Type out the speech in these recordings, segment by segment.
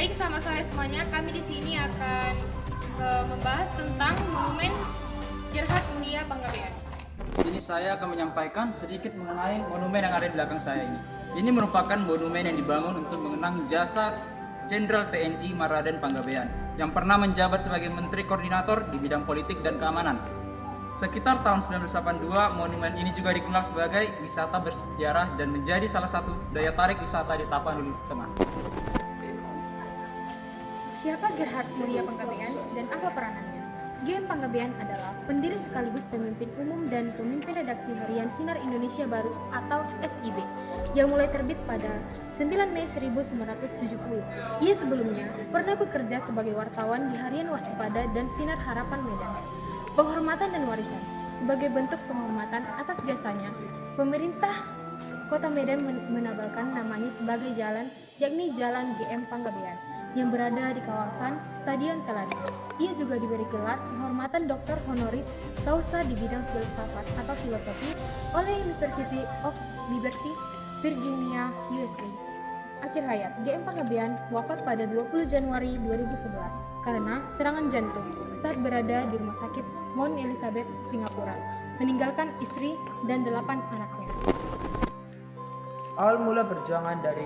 Baik, selamat sore semuanya. Kami di sini akan membahas tentang Monumen Gerhard Mulia Panggabean. Di sini saya akan menyampaikan sedikit mengenai monumen yang ada di belakang saya ini. Ini merupakan monumen yang dibangun untuk mengenang jasa Jenderal TNI Maraden Panggabean yang pernah menjabat sebagai Menteri Koordinator di bidang politik dan keamanan. Sekitar tahun 1982, monumen ini juga dikenal sebagai wisata bersejarah dan menjadi salah satu daya tarik wisata di Tapanuli Tengah. Siapa Gerhard Mulia Panggabean dan apa peranannya? GM Panggabean adalah pendiri sekaligus pemimpin umum dan pemimpin redaksi harian Sinar Indonesia Baru atau SIB yang mulai terbit pada 9 Mei 1970. Ia sebelumnya pernah bekerja sebagai wartawan di harian Waspada dan Sinar Harapan Medan. Penghormatan dan warisan. Sebagai bentuk penghormatan atas jasanya, pemerintah Kota Medan menabalkan namanya sebagai jalan, yakni Jalan GM Panggabean, yang berada di kawasan Stadion Teladi. Ia juga diberi gelar kehormatan Dr. Honoris Causa di bidang filsafat atau filosofi oleh University of Liberty, Virginia, USA. Akhir hayat, GM Panggabean wafat pada 20 Januari 2011 karena serangan jantung saat berada di Rumah Sakit Mount Elizabeth, Singapura, meninggalkan istri dan 8 anaknya. Awal mula perjuangan dari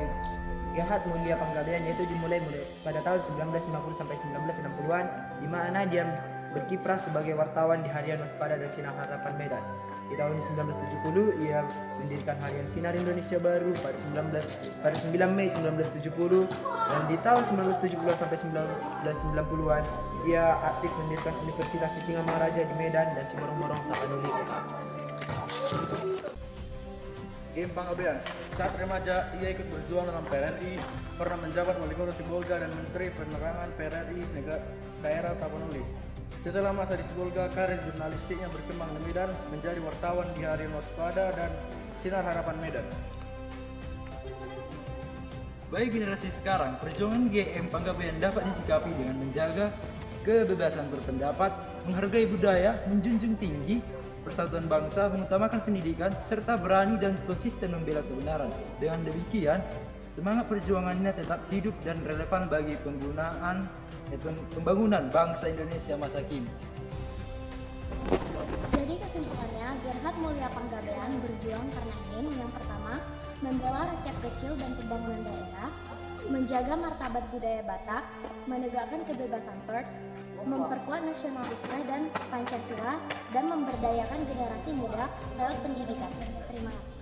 Gerhard Mulia Panggabean yaitu dimulai pada tahun 1950 sampai 1960-an, di mana dia berkiprah sebagai wartawan di harian Waspada dan Sinar Harapan Medan. Di tahun 1970 ia mendirikan harian Sinar Indonesia Baru pada 9 Mei 1970, dan di tahun 1970 sampai 1990-an ia aktif mendirikan Universitas Sisingamangaraja di Medan dan Simorong-Morong Tapanuli. GM Panggabean. Saat remaja, ia ikut berjuang dalam PRRI, pernah menjabat Wali Kota Sibolga dan Menteri Penerangan PRRI daerah Tapanuli. Setelah masa di Sibolga, karir jurnalistiknya berkembang di Medan, menjadi wartawan di harian Waspada dan Sinar Harapan Medan. Bagi generasi sekarang, perjuangan GM Panggabean dapat disikapi dengan menjaga kebebasan berpendapat, menghargai budaya, menjunjung tinggi persatuan bangsa, mengutamakan pendidikan, serta berani dan konsisten membela kebenaran. Dengan demikian, semangat perjuangannya tetap hidup dan relevan bagi pembangunan bangsa Indonesia masa kini. Jadi kesimpulannya, Gerhard Mulia Panggabean berjuang karena ingin yang pertama, membela rakyat kecil dan pembangunan daerah, menjaga martabat budaya Batak, menegakkan kebebasan pers, memperkuat nasionalisme dan Pancasila, dan memberdayakan generasi muda lewat pendidikan. Terima kasih.